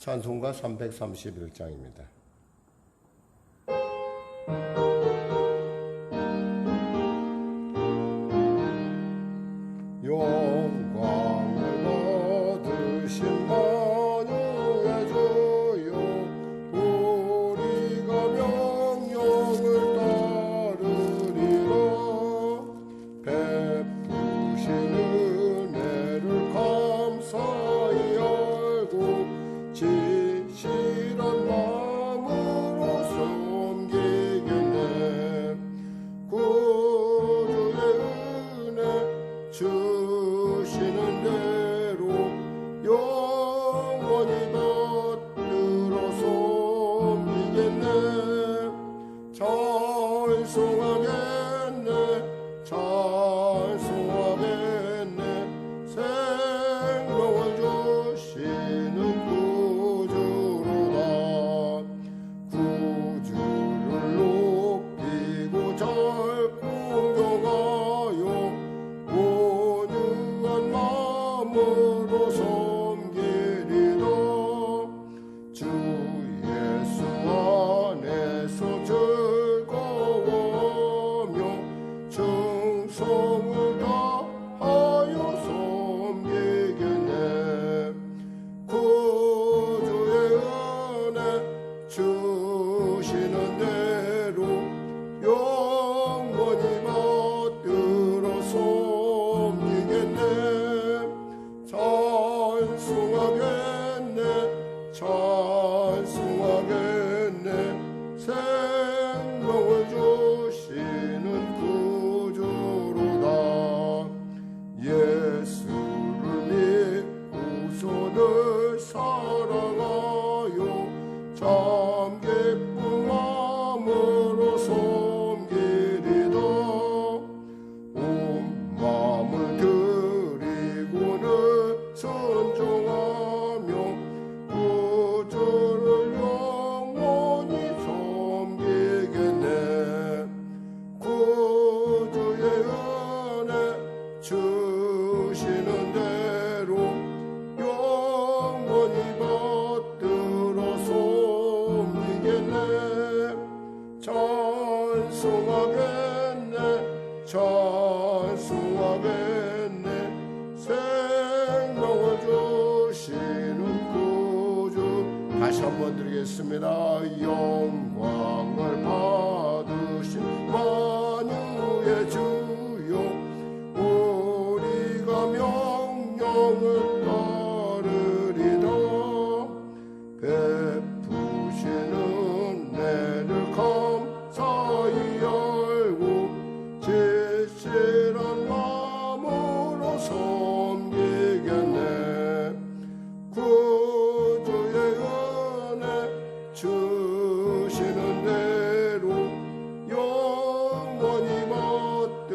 찬송가 331장입니다. 영광을 받으신 만유의 주여, 우리가 명령을 따르리라. 베푸신 은혜를 감사히 알고 진실한 마음으로 섬기겠네. 구주의 은혜 주시는 대로 영원히 받들어 섬기겠네. 찬송하겠네, 찬송하겠네. 생명을 주시는 구주로다. 구주를 높이고 잘 공경하여 온유한 마음으로 섬기리라. 주 예수 안에서 즐거워하며 충성을 다하여 섬기겠네. 구주의 은혜 주시는 대로 영원히 받들어 섬기겠네. 찬송하겠네, 찬송하겠네. 생명을 주시는 구주로다. 예수를 믿고서 늘 사랑하여 참 기쁜 마음으로 섬기리다. 온 마음을 드리고는 순종하며 구주를 영원히 섬기겠네. 구주의 은혜 주시는 대로 영원히 받들어 섬기겠네. 찬송하겠네, 찬송하겠네. 생명을 주시는 구주. 다시 한번 드리겠습니다. 영광을 받으신 만유의 주여, 우리가 명령을 따르리라. 베푸신 은혜를 감사히 알고 진실한 마음으로 섬기겠네. 구주의 은혜 주시는 대로 영원히 받들어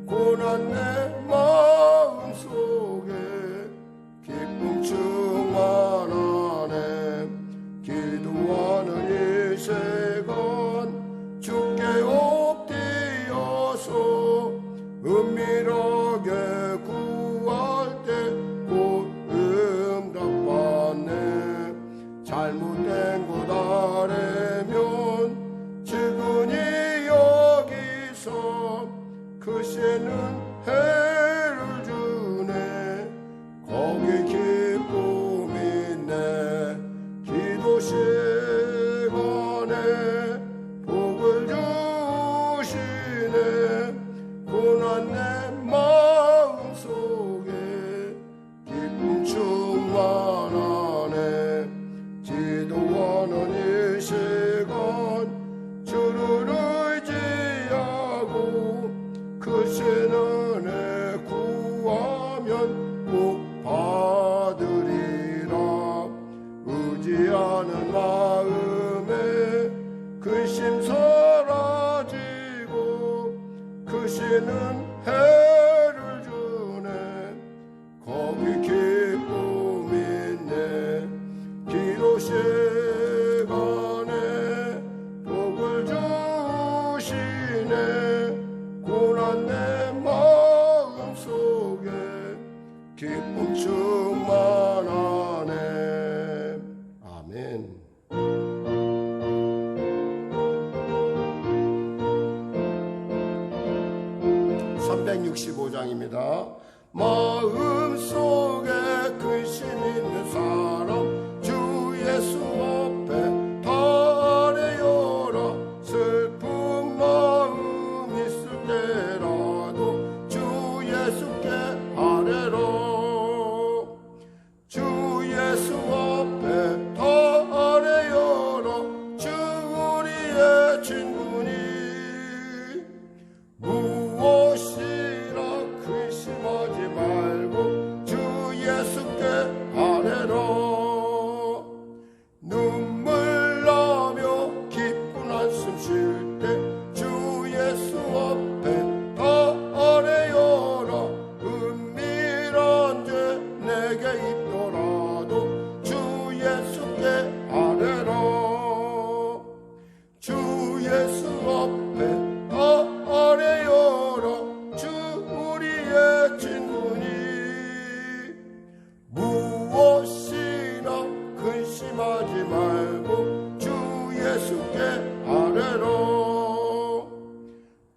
고난 내 마음속에 기쁨 충만하네. 기도하는 이 시간 주께 엎드려서 은밀하게 구할 때 곧 응답받네. 잘못된 것 아래면 지근히 여기서 크시는 해를 주네. 거기 기쁨이 있네. 기도 시간에 복을 주시네. 고난 내 마음속에 기쁨 충만하네. 기도하는 이 시간 주를 의지하고 크신 은혜 구하면 꼭 받으리라. 의지하는 마음에 근심 사라지고 크시는 해를 주네. 거기 기쁨이 있네. 기도 시간에 복을 주시네. 고난 내 마음속에 기쁨 충만하네. 아멘. 365장입니다. 마음속에 근심 있는 사람 주 예수 앞에 다 아뢰어라. 슬픈 마음 있을 때라도 주 예수께 아뢰라. 주 예수 앞에 다 아뢰어라. 주 우리의 친구니 무엇이라 근심하지 말고 주 예수께 아뢰라. 눈물 나며 기쁜 한숨 쉴 때 주 예수 앞에 다 아뢰어라. 은밀한 죄 내게 있더라도 주 예수께 아뢰라. 주 예수 앞에 다 아뢰어라. 주 우리의 친구니 무엇이나 근심하지 말고 주 예수께 아뢰라.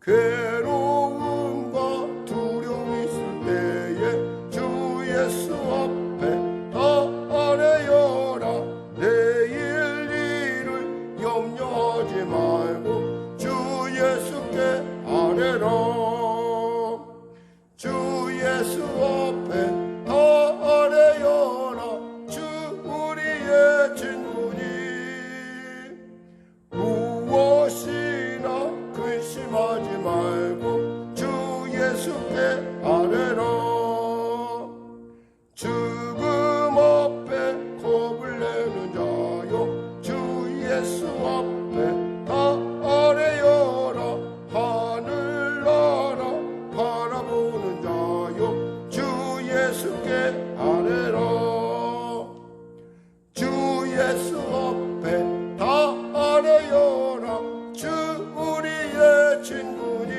괴로움과 두려움이 있을 때에 주 예수 앞에 다 아뢰어라. 내일 일을 염려하지 말고 주 예수께 아뢰라. 주 예수 앞에 다 아뢰어라. 주 우리의 친구니 무엇이나 근심하지 말고 주 예수께 아뢰라. 죽음 앞에 겁을 내는 자여 주 예수 앞에 다 아뢰어라. 하늘나라 바라보는 자여 주 예수께 아뢰라. 주 예수 앞에 다 아뢰어라. 주 우리의 친구니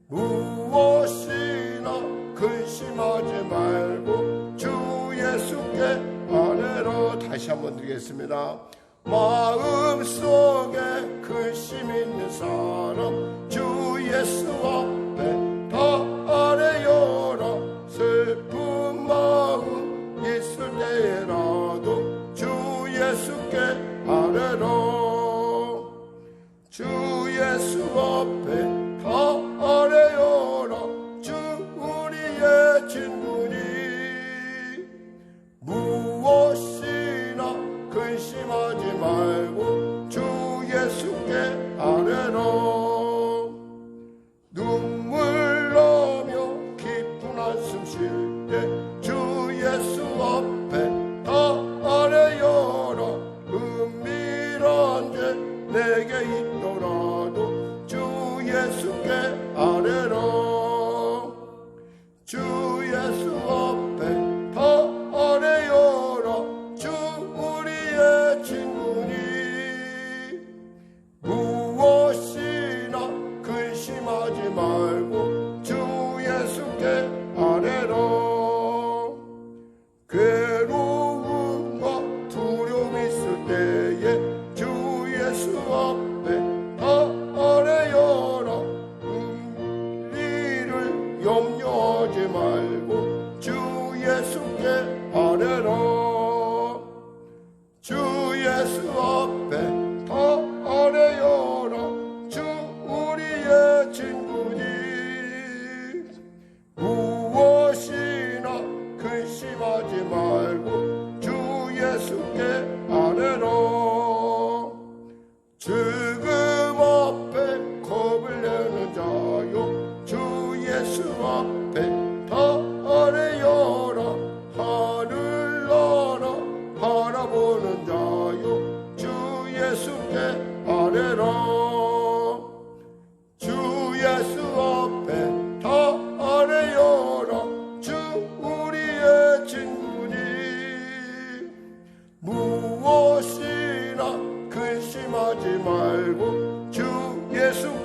무엇이나 근심하지 말고 주 예수께 아뢰라. 다시 한번 드리겠습니다. 마음속에 근심 있는 사람 주 예수 앞에 다 아뢰어라. 슬픈 마음 있을 때라도 주 예수께 아뢰라. 주 예수 앞에 다 아뢰어라. 주 우리의 친구니 무엇이나 근심하지 말고 주 예수께 아뢰라. 눈물 나며 기쁜 한숨 쉴 때 주 예수 앞에 다 아뢰어라. 은밀한 죄 내게 있더라도 주 예수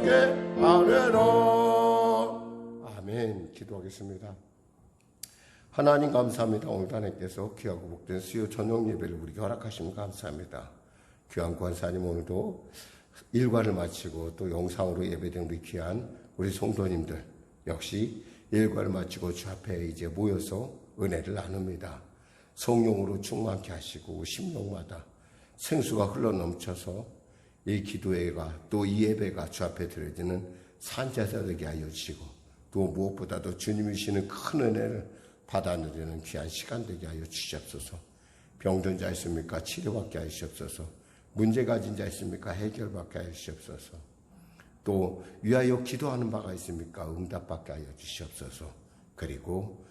되게 하려나. 아멘. 기도하겠습니다. 하나님 감사합니다. 오늘 하나님께서 귀하고 복된 수요 저녁 예배를 우리에게 허락하시면 감사합니다. 귀한 권사님, 오늘도 일과를 마치고 또 영상으로 예배된 우리 귀한 우리 성도님들 역시 일과를 마치고 주 앞에 이제 모여서 은혜를 나눕니다. 성령으로 충만케 하시고 심령마다 생수가 흘러넘쳐서 이 기도회가 또 이 예배가 주 앞에 드려지는 산제사 되게 하여 주시고, 또 무엇보다도 주님이 주시는 큰 은혜를 받아 누리는 귀한 시간 되게 하여 주시옵소서. 병든 자 있습니까? 치료받게 하여 주시옵소서. 문제 가진 자 있습니까? 해결받게 하여 주시옵소서. 또 위하여 기도하는 바가 있습니까? 응답받게 하여 주시옵소서. 그리고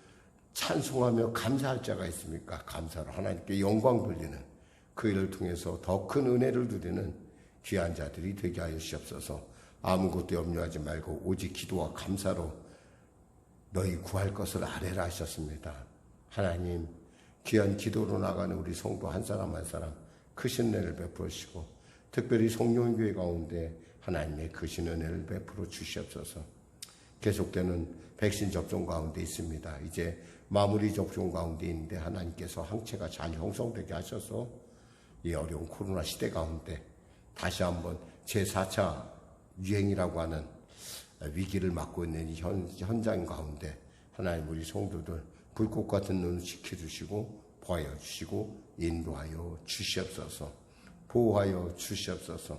찬송하며 감사할 자가 있습니까? 감사로 하나님께 영광 돌리는 그 일을 통해서 더 큰 은혜를 누리는 귀한 자들이 되게 하여 주시옵소서. 아무것도 염려하지 말고 오직 기도와 감사로 너희 구할 것을 아뢰라 하셨습니다. 하나님, 귀한 기도로 나가는 우리 성도 한 사람 한 사람 크신 은혜를 베푸시고, 특별히 성령교회 가운데 하나님의 크신 은혜를 베풀어 주시옵소서. 계속되는 백신 접종 가운데 있습니다. 이제 마무리 접종 가운데 있는데 하나님께서 항체가 잘 형성되게 하셔서 이 어려운 코로나 시대 가운데 다시 한번 제4차 유행이라고 하는 위기를 맞고 있는 이 현장 가운데 하나님 우리 성도들 불꽃 같은 눈을 지켜주시고 보호하여 주시고 인도하여 주시옵소서. 보호하여 주시옵소서.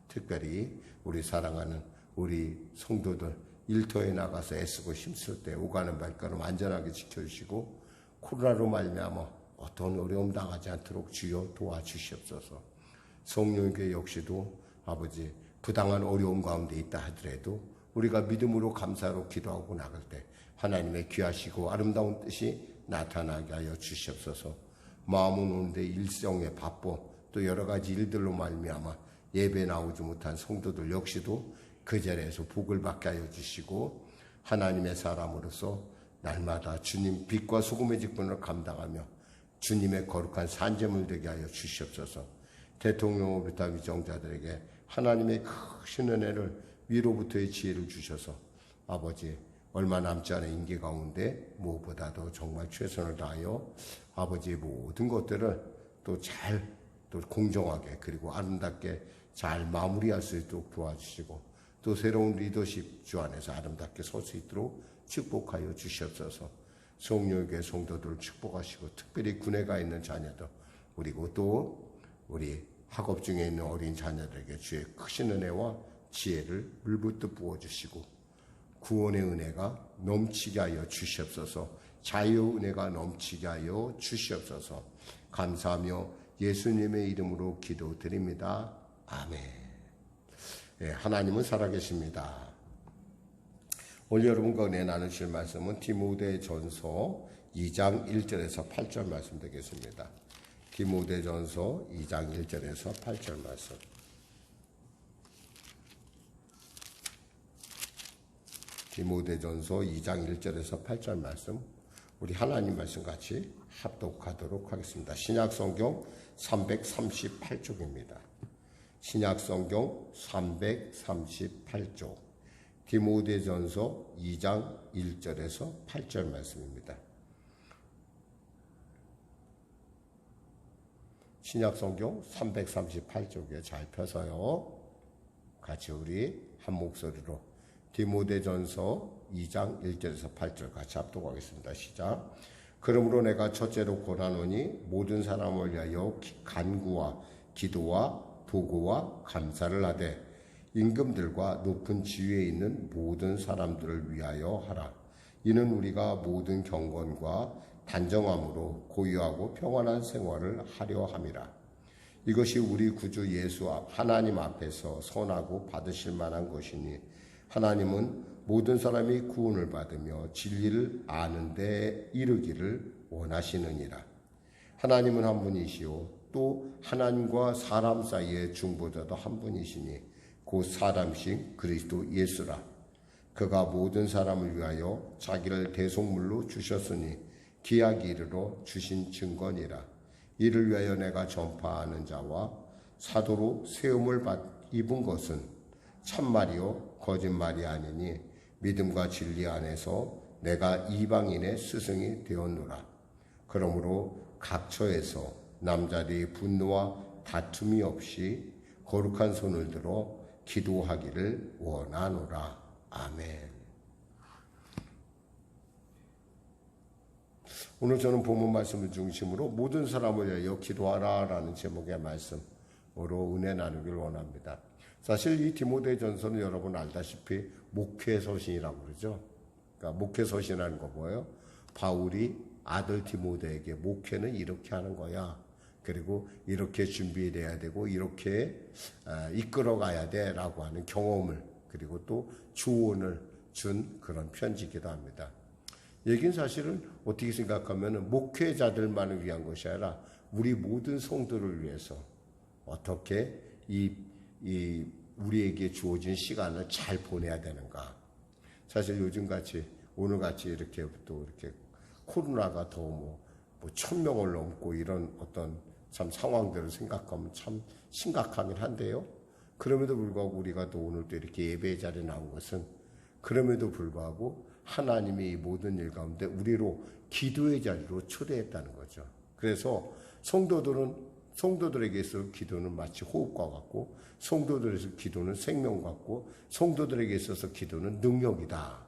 특별히 우리 사랑하는 우리 성도들 일터에 나가서 애쓰고 힘쓸 때 오가는 발걸음 안전하게 지켜주시고 코로나로 말미암아 어떤 어려움 당하지 않도록 주여 도와주시옵소서. 성령교회 역시도 아버지 부당한 어려움 가운데 있다 하더라도 우리가 믿음으로 감사로 기도하고 나갈 때 하나님의 귀하시고 아름다운 뜻이 나타나게 하여 주시옵소서. 마음은 오는데 일정에 바빠 또 여러 가지 일들로 말미암아 예배 나오지 못한 성도들 역시도 그 자리에서 복을 받게 하여 주시고 하나님의 사람으로서 날마다 주님 빛과 소금의 직분을 감당하며 주님의 거룩한 산재물 되게 하여 주시옵소서. 대통령을 비롯한 위정자들에게 하나님의 크신 은혜를 위로부터의 지혜를 주셔서 아버지 얼마 남지 않은 임기 가운데 무엇보다도 정말 최선을 다하여 아버지의 모든 것들을 또 잘 또 공정하게 그리고 아름답게 잘 마무리할 수 있도록 도와주시고 또 새로운 리더십 주 안에서 아름답게 설 수 있도록 축복하여 주시옵소서. 성령교회 성도들을 축복하시고 특별히 군에 가 있는 자녀들 그리고 또 우리 학업 중에 있는 어린 자녀들에게 주의 크신 은혜와 지혜를 물붓듯 부어주시고 구원의 은혜가 넘치게 하여 주시옵소서. 자유의 은혜가 넘치게 하여 주시옵소서. 감사하며 예수님의 이름으로 기도드립니다. 아멘. 네, 하나님은 살아계십니다. 오늘 여러분과 은혜 나누실 말씀은 디모데전서 2장 1절에서 8절 말씀 되겠습니다. 디모데전서 2장 1절에서 8절 말씀. 디모데전서 2장 1절에서 8절 말씀 우리 하나님 말씀 같이 합독하도록 하겠습니다. 신약성경 338쪽입니다. 신약성경 338쪽 디모데전서 2장 1절에서 8절 말씀입니다. 신약성경 338쪽에 잘 펴서요. 같이 우리 한 목소리로 디모데전서 2장 1절에서 8절 같이 합독하겠습니다. 시작. 그러므로 내가 첫째로 고하노니 모든 사람을 위하여 간구와 기도와 도구와 감사를 하되 임금들과 높은 지위에 있는 모든 사람들을 위하여 하라. 이는 우리가 모든 경건과 단정함으로 고요하고 평안한 생활을 하려 함이라. 이것이 우리 구주 예수 하나님 앞에서 선하고 받으실 만한 것이니 하나님은 모든 사람이 구원을 받으며 진리를 아는 데 이르기를 원하시느니라. 하나님은 한 분이시요 또 하나님과 사람 사이의 중보자도 한 분이시니 곧 사람이신 그리스도 예수라. 그가 모든 사람을 위하여 자기를 대속물로 주셨으니 기약이 이르러 주신 증거니라. 이를 위하여 내가 전파하는 자와 사도로 세움을 입은 것은 참말이요 거짓말이 아니니 믿음과 진리 안에서 내가 이방인의 스승이 되었노라. 그러므로 각처에서 남자들이 분노와 다툼이 없이 거룩한 손을 들어 기도하기를 원하노라. 아멘. 오늘 저는 본문 말씀을 중심으로 모든 사람을 위하여 기도하라 라는 제목의 말씀으로 은혜 나누기를 원합니다. 사실 이 디모데전서는 여러분 알다시피 목회서신이라고 그러죠. 그러니까 목회서신이라는 거 뭐예요? 바울이 아들 디모데에게 목회는 이렇게 하는 거야. 그리고 이렇게 준비돼야 되고 이렇게 이끌어가야 돼라고 하는 경험을 그리고 또 조언을 준 그런 편지이기도 합니다. 얘긴 사실은 어떻게 생각하면 목회자들만을 위한 것이 아니라 우리 모든 성도를 위해서 어떻게 우리에게 주어진 시간을 잘 보내야 되는가. 사실 요즘같이 오늘같이 이렇게 또 이렇게 코로나가 더 뭐 1000명을 넘고 이런 어떤 참 상황들을 생각하면 참 심각하긴 한데요. 그럼에도 불구하고 우리가 또 오늘 또 이렇게 예배의 자리에 나온 것은 그럼에도 불구하고 하나님이 이 모든 일 가운데 우리로 기도의 자리로 초대했다는 거죠. 그래서 성도들에게 있어서 기도는 마치 호흡과 같고 성도들에서 기도는 생명 같고 성도들에게 있어서 기도는 능력이다.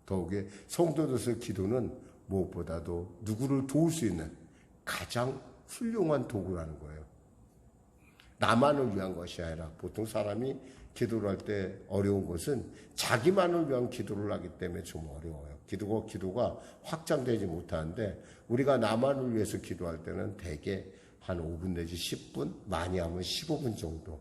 더욱이 성도들에서 기도는 무엇보다도 누구를 도울 수 있는 가장 훌륭한 도구라는 거예요. 나만을 위한 것이 아니라 보통 사람이 기도를 할 때 어려운 것은 자기만을 위한 기도를 하기 때문에 좀 어려워요. 기도가 확장되지 못하는데 우리가 나만을 위해서 기도할 때는 대개 한 5분 내지 10분, 많이 하면 15분 정도.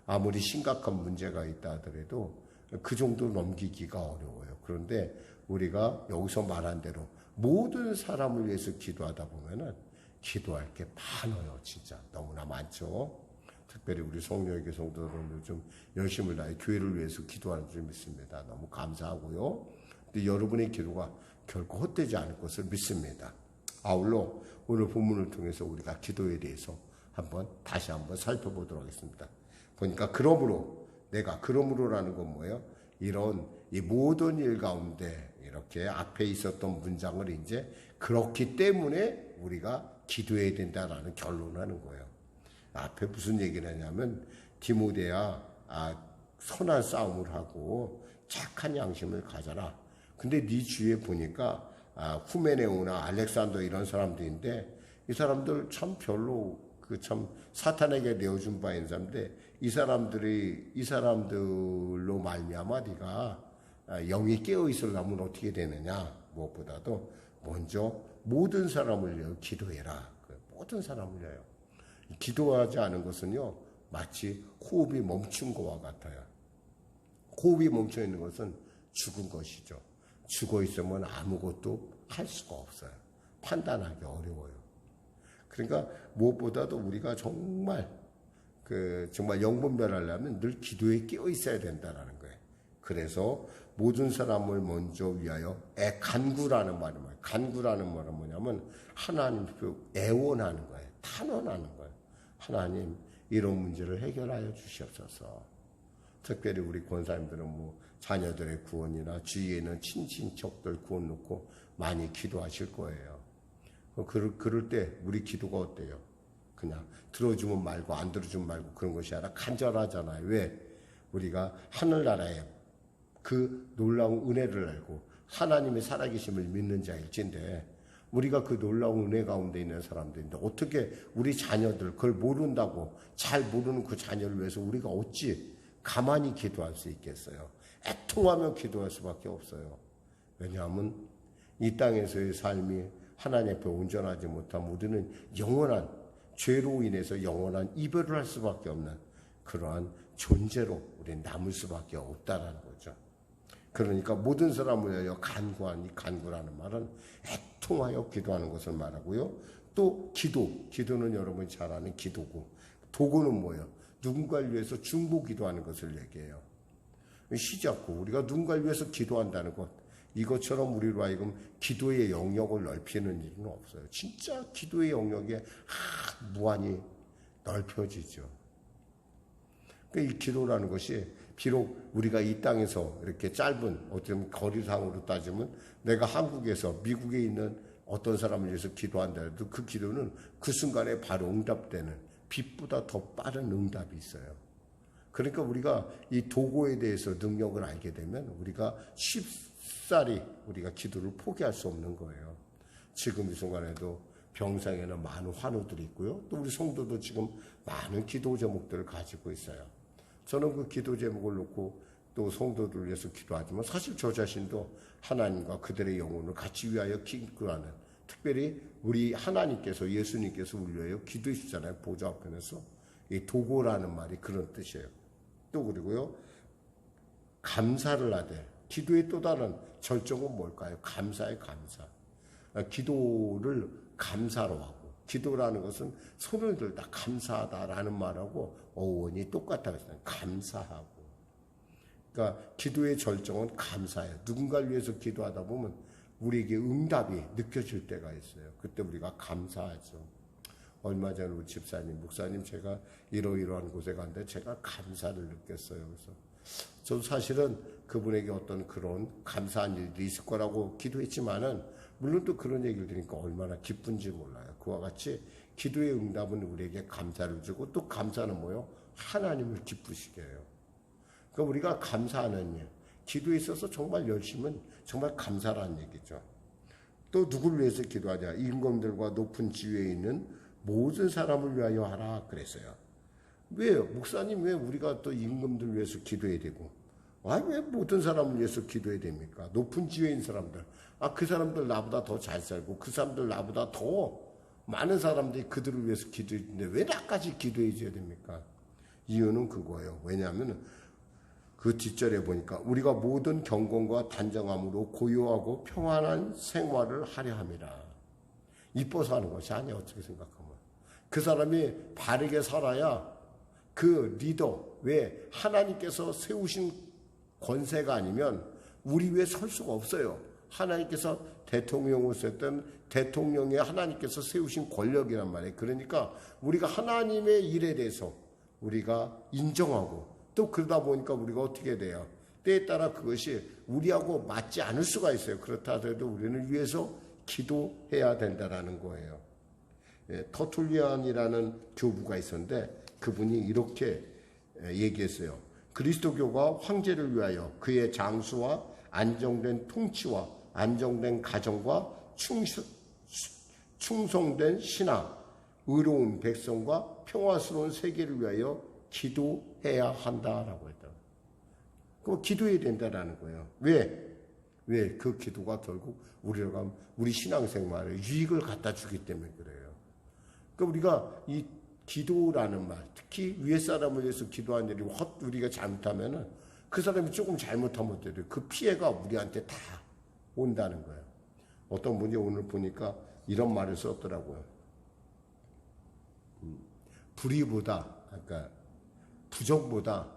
아무리 심각한 문제가 있다 하더라도 그 정도 넘기기가 어려워요. 그런데 우리가 여기서 말한 대로 모든 사람을 위해서 기도하다 보면은 기도할 게 많아요. 진짜 너무나 많죠. 특별히 우리 성령의 성도들은 요즘 열심을 다해 교회를 위해서 기도하는 줄 믿습니다. 너무 감사하고요. 근데 여러분의 기도가 결코 헛되지 않을 것을 믿습니다. 아울러 오늘 본문을 통해서 우리가 기도에 대해서 다시 한번 살펴보도록 하겠습니다. 보니까 그러므로라는 건 뭐예요? 이 모든 일 가운데 이렇게 앞에 있었던 문장을 이제 그렇기 때문에 우리가 기도해야 된다라는 결론을 하는 거예요. 앞에 무슨 얘기를 하냐면 디모데야 선한 싸움을 하고 착한 양심을 가져라. 근데 네 주위에 보니까 후메네오나 알렉산더 이런 사람들인데 이 사람들 참 별로 참 사탄에게 내어준 바 있는 사람인데 이 사람들로 말미암아 네가 영이 깨어 있으려면 어떻게 되느냐. 무엇보다도 먼저 모든 사람을 위하여 기도해라. 모든 사람을 위하여. 기도하지 않은 것은요 마치 호흡이 멈춘 것과 같아요. 호흡이 멈춰 있는 것은 죽은 것이죠. 죽어 있으면 아무것도 할 수가 없어요. 판단하기 어려워요. 그러니까 무엇보다도 우리가 정말 영분별하려면 늘 기도에 끼어 있어야 된다는 거예요. 그래서 모든 사람을 먼저 위하여 간구라는 말은 뭐예요? 간구라는 말은 뭐냐면 하나님 애원하는 거예요. 탄원하는 거예요. 하나님 이런 문제를 해결하여 주시옵소서. 특별히 우리 권사님들은 자녀들의 구원이나 주위에 있는 친친척들 구원 놓고 많이 기도하실 거예요. 그럴 때 우리 기도가 어때요? 그냥 들어주면 말고 안 들어주면 말고 그런 것이 아니라 간절하잖아요. 왜? 우리가 하늘나라에 그 놀라운 은혜를 알고 하나님의 살아계심을 믿는 자일진데 우리가 그 놀라운 은혜 가운데 있는 사람들인데 어떻게 우리 자녀들 그걸 모른다고 잘 모르는 그 자녀를 위해서 우리가 어찌 가만히 기도할 수 있겠어요? 애통하며 기도할 수밖에 없어요. 왜냐하면 이 땅에서의 삶이 하나님 앞에 온전하지 못하면 우리는 영원한 죄로 인해서 영원한 이별을 할 수밖에 없는 그러한 존재로 우리는 남을 수밖에 없다는 거죠. 그러니까 모든 사람을 위하여 간구라는 말은 애통하여 기도하는 것을 말하고요. 또 기도는 여러분이 잘 아는 기도고 도구는 뭐예요? 누군가를 위해서 중보 기도하는 것을 얘기해요. 쉬지 않고 우리가 누군가를 위해서 기도한다는 것 이것처럼 우리로 하여금 기도의 영역을 넓히는 일은 없어요. 진짜 기도의 영역이 무한히 넓혀지죠. 이 기도라는 것이 비록 우리가 이 땅에서 이렇게 짧은 어쩌면 거리상으로 따지면 내가 한국에서 미국에 있는 어떤 사람을 위해서 기도한다 해도 그 기도는 그 순간에 바로 응답되는 빛보다 더 빠른 응답이 있어요. 그러니까 우리가 이 도구에 대해서 능력을 알게 되면 우리가 쉽사리 우리가 기도를 포기할 수 없는 거예요. 지금 이 순간에도 병상에는 많은 환우들이 있고요. 또 우리 성도도 지금 많은 기도 제목들을 가지고 있어요. 저는 그 기도 제목을 놓고 또 성도들을 위해서 기도하지만 사실 저 자신도 하나님과 그들의 영혼을 같이 위하여 기도하는, 특별히 우리 하나님께서 예수님께서 우리 위하여 기도해 주잖아요. 보좌 앞에서. 이 도고라는 말이 그런 뜻이에요. 또 그리고요, 감사를 하되, 기도의 또 다른 절정은 뭘까요? 감사의 감사. 기도를 감사로 하고, 기도라는 것은 손을 들다 감사하다라는 말하고 어원이 똑같다고 했어요. 감사하고. 그러니까 기도의 절정은 감사예요. 누군가를 위해서 기도하다 보면 우리에게 응답이 느껴질 때가 있어요. 그때 우리가 감사하죠. 얼마 전에 우리 집사님, 목사님 제가 이러이러한 곳에 갔는데 제가 감사를 느꼈어요. 그래서 저도 사실은 그분에게 어떤 그런 감사한 일들이 있을 거라고 기도했지만은 물론 또 그런 얘기를 들으니까 얼마나 기쁜지 몰라요. 그와 같이 기도의 응답은 우리에게 감사를 주고 또 감사는 뭐요? 하나님을 기쁘시게 해요. 그러니까 우리가 감사하는 일, 기도에 있어서 정말 열심은 정말 감사라는 얘기죠. 또 누구를 위해서 기도하냐? 임금들과 높은 지위에 있는 모든 사람을 위하여 하라 그랬어요. 왜요? 목사님 왜 우리가 또 임금들 위해서 기도해야 되고 왜 모든 사람을 위해서 기도해야 됩니까? 높은 지위에 있는 사람들, 그 사람들 나보다 더 잘 살고 그 사람들 나보다 더 많은 사람들이 그들을 위해서 기도했는데 왜 나까지 기도해 줘야 됩니까? 이유는 그거예요. 왜냐하면 그 뒷절에 보니까 우리가 모든 경건과 단정함으로 고요하고 평안한 생활을 하려 함이라. 이뻐서 하는 것이 아니야. 어떻게 생각하면 그 사람이 바르게 살아야 그 리더, 왜 하나님께서 세우신 권세가 아니면 우리 위에 설 수가 없어요. 하나님께서 대통령을 썼던 대통령의 하나님께서 세우신 권력이란 말이에요. 그러니까 우리가 하나님의 일에 대해서 우리가 인정하고 또 그러다 보니까 우리가 어떻게 돼요? 때에 따라 그것이 우리하고 맞지 않을 수가 있어요. 그렇다 하더라도 우리는 위해서 기도해야 된다라는 거예요. 터툴리안이라는 교부가 있었는데 그분이 이렇게 얘기했어요. 그리스도교가 황제를 위하여 그의 장수와 안정된 통치와 안정된 가정과 충성된 신하, 의로운 백성과 평화스러운 세계를 위하여 기도해야 한다라고 했다. 그럼 기도해야 된다라는 거예요. 왜? 그 기도가 결국 우리 신앙생활에 유익을 갖다 주기 때문에 그래요. 그러니까 우리가 이 기도라는 말, 특히 위에 사람을 위해서 기도하는 일이 우리가 잘못하면은 그 사람이 조금 잘못하면 그 피해가 우리한테 다 온다는 거예요. 어떤 분이 오늘 보니까 이런 말을 썼더라고요. 불의보다, 그러니까 부정보다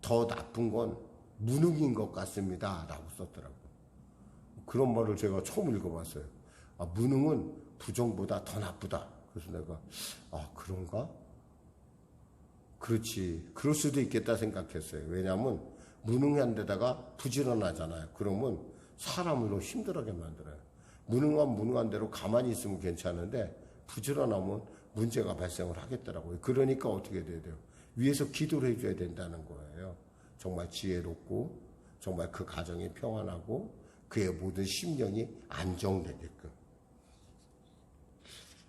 더 나쁜 건 무능인 것 같습니다. 라고 썼더라고요. 그런 말을 제가 처음 읽어봤어요. 무능은 부정보다 더 나쁘다. 그래서 내가, 그런가? 그렇지. 그럴 수도 있겠다 생각했어요. 왜냐하면 무능한 데다가 부지런하잖아요. 그러면 사람을 더 힘들게 만들어요. 무능한 대로 가만히 있으면 괜찮은데 부지런하면 문제가 발생을 하겠더라고요. 그러니까 어떻게 돼야 돼요? 위에서 기도를 해줘야 된다는 거예요. 정말 지혜롭고 정말 그 가정이 평안하고 그의 모든 심령이 안정되게끔.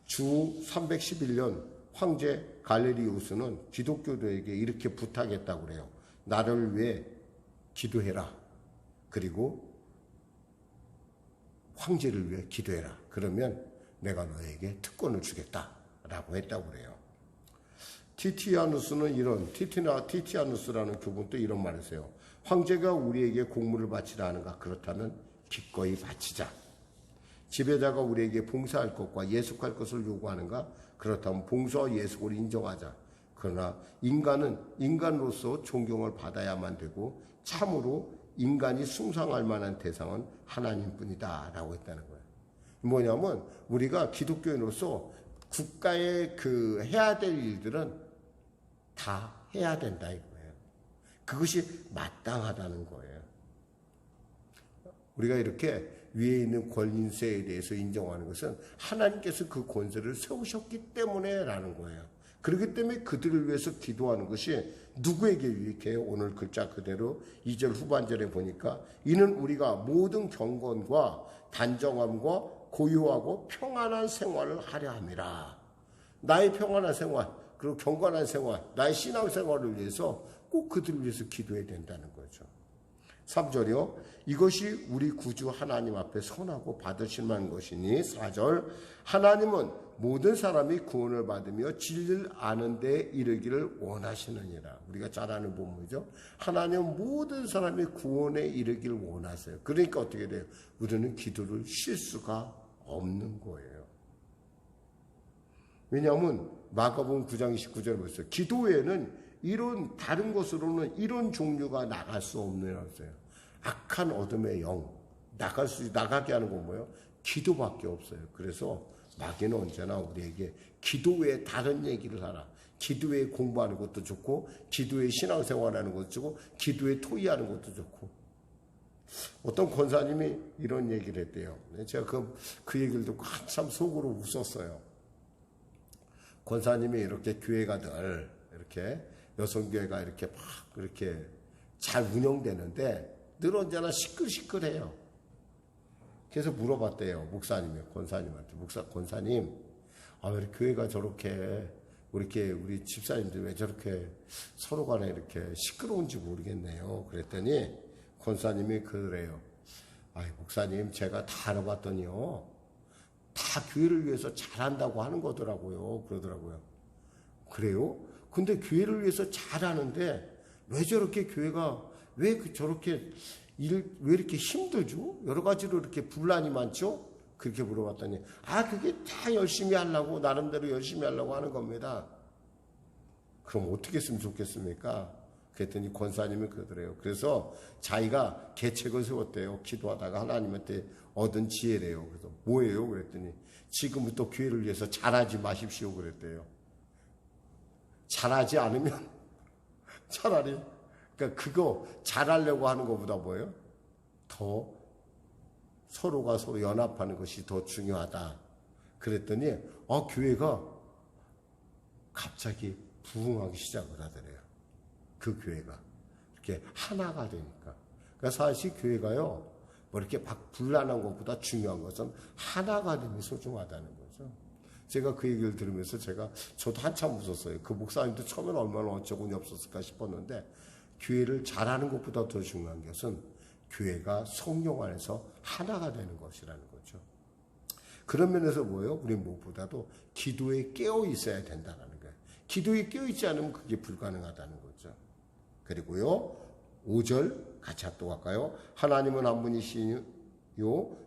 주 311년 황제 갈레리우스는 기독교도에게 이렇게 부탁했다고 그래요. 나를 위해 기도해라. 그리고 황제를 위해 기도해라. 그러면 내가 너에게 특권을 주겠다라고 했다고 그래요. 티티아누스라는 교본도 이런 말을 했어요. 황제가 우리에게 공물을 바치라 하는가? 그렇다면 기꺼이 바치자. 지배자가 우리에게 봉사할 것과 예속할 것을 요구하는가? 그렇다면 봉사와 예속을 인정하자. 그러나 인간은 인간으로서 존경을 받아야만 되고 참으로 인간이 숭상할 만한 대상은 하나님뿐이다 라고 했다는 거예요. 뭐냐면 우리가 기독교인으로서 국가의 해야 될 일들은 다 해야 된다 이거예요. 그것이 마땅하다는 거예요. 우리가 이렇게 위에 있는 권세에 대해서 인정하는 것은 하나님께서 그 권세를 세우셨기 때문에라는 거예요. 그렇기 때문에 그들을 위해서 기도하는 것이 누구에게 유익해요? 오늘 글자 그대로 2절 후반절에 보니까 이는 우리가 모든 경건과 단정함과 고요하고 평안한 생활을 하려 함이라. 나의 평안한 생활, 그리고 경건한 생활, 나의 신앙생활을 위해서 꼭 그들을 위해서 기도해야 된다는 거죠. 3절이요. 이것이 우리 구주 하나님 앞에 선하고 받으실 만한 것이니 4절. 하나님은 모든 사람이 구원을 받으며 진리를 아는 데 이르기를 원하시느니라. 우리가 잘 아는 본문이죠. 하나님은 모든 사람이 구원에 이르기를 원하세요. 그러니까 어떻게 돼요? 우리는 기도를 쉴 수가 없는 거예요. 왜냐하면 마가복음 9장 29절에 보세요. 기도 외에는 이런 다른 것으로는 이런 종류가 나갈 수 없는 거예요. 악한 어둠의 영 나가게 하는 건 뭐예요? 기도밖에 없어요. 그래서 마귀는 언제나 우리에게 기도 외에 다른 얘기를 하라. 기도 외에 공부하는 것도 좋고 기도 외에 신앙생활하는 것도 좋고 기도 외에 토의하는 것도 좋고. 어떤 권사님이 이런 얘기를 했대요. 제가 그 얘기를 듣고 한참 속으로 웃었어요. 권사님이 이렇게 교회가 늘 이렇게 여성교회가 이렇게 막 이렇게 잘 운영되는데 늘 언제나 시끌시끌해요. 그래서 물어봤대요. 목사님이 권사님한테. 권사님, 왜 교회가 저렇게 우리 집사님들 왜 저렇게 서로 간에 이렇게 시끄러운지 모르겠네요. 그랬더니 권사님이 그래요. 목사님, 제가 다 알아봤더니요. 다 교회를 위해서 잘한다고 하는 거더라고요. 그러더라고요. 그래요? 근데 교회를 위해서 잘하는데 왜 저렇게 교회가 왜 저렇게 왜 이렇게 힘들죠? 여러 가지로 이렇게 분란이 많죠? 그렇게 물어봤더니 그게 다 열심히 하려고 나름대로 열심히 하려고 하는 겁니다. 그럼 어떻게 했으면 좋겠습니까? 그랬더니 권사님이 그러더래요. 그래서 자기가 계책을 세웠대요. 기도하다가 하나님한테 얻은 지혜래요. 그래서 뭐예요? 그랬더니 지금부터 교회를 위해서 잘하지 마십시오. 그랬대요. 잘하지 않으면 차라리 그러니까 그거 잘하려고 하는 것보다 뭐예요? 더 서로가 서로 연합하는 것이 더 중요하다. 그랬더니 교회가 갑자기 부흥하기 시작을 하더래요. 그 교회가 이렇게 하나가 되니까. 그러니까 사실 교회가요, 뭐 이렇게 막 분란한 것보다 중요한 것은 하나가 되는 게 소중하다는 거죠. 제가 그 얘기를 들으면서 저도 한참 웃었어요. 그 목사님도 처음에는 얼마나 어처구니 없었을까 싶었는데 교회를 잘하는 것보다 더 중요한 것은 교회가 성령 안에서 하나가 되는 것이라는 거죠. 그런 면에서 뭐예요? 우리 무엇보다도 기도에 깨어 있어야 된다는 거예요. 기도에 깨어 있지 않으면 그게 불가능하다는 거죠. 그리고요, 5절 같이 또 갈까요? 하나님은 한 분이시요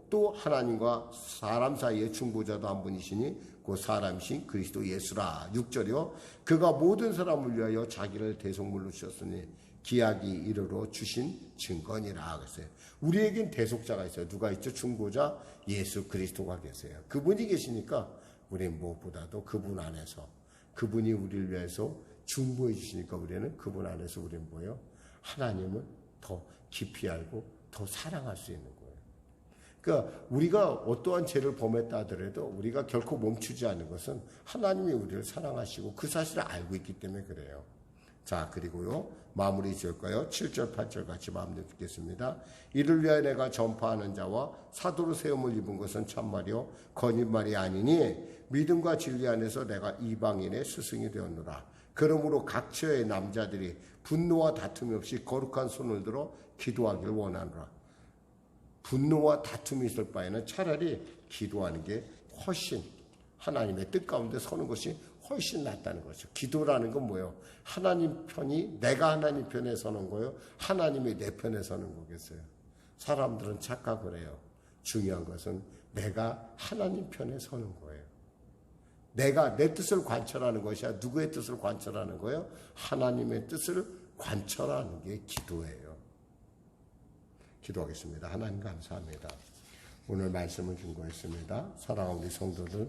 또 하나님과 사람 사이의 중보자도 한 분이시니 그 사람이신 그리스도 예수라. 6절이요. 그가 모든 사람을 위하여 자기를 대속물로 주셨으니 기약이 이르러 주신 증거니라. 그랬어요. 우리에겐 대속자가 있어요. 누가 있죠? 중보자 예수 그리스도가 계세요. 그분이 계시니까 우리는 무엇보다도 그분 안에서 그분이 우리를 위해서 중보해 주시니까 우리는 그분 안에서 우리는 뭐예요? 하나님을 더 깊이 알고 더 사랑할 수 있는 거예요. 그러니까 우리가 어떠한 죄를 범했다 하더라도 우리가 결코 멈추지 않는 것은 하나님이 우리를 사랑하시고 그 사실을 알고 있기 때문에 그래요. 자, 그리고요, 마무리 지을까요? 7절, 8절 같이 마무리 듣겠습니다. 이를 위하여 내가 전파하는 자와 사도로 세움을 입은 것은 참말이요 거짓말이 아니니 믿음과 진리 안에서 내가 이방인의 스승이 되었노라. 그러므로 각처의 남자들이 분노와 다툼이 없이 거룩한 손을 들어 기도하기를 원하노라. 분노와 다툼이 있을 바에는 차라리 기도하는 게 훨씬 하나님의 뜻 가운데 서는 것이 훨씬 낫다는 거죠. 기도라는 건 뭐예요? 하나님 편이 내가 하나님 편에 서는 거예요? 하나님이 내 편에 서는 거겠어요? 사람들은 착각을 해요. 중요한 것은 내가 하나님 편에 서는 거예요. 내가 내 뜻을 관철하는 것이 아니라 누구의 뜻을 관철하는 거예요? 하나님의 뜻을 관철하는 게 기도예요. 기도하겠습니다. 하나님 감사합니다. 오늘 말씀을 준비했습니다. 사랑하는 우리 성도들,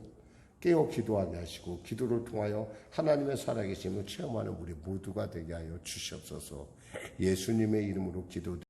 깨어 기도하게 하시고 기도를 통하여 하나님의 살아계심을 체험하는 우리 모두가 되게 하여 주시옵소서. 예수님의 이름으로 기도드립니다.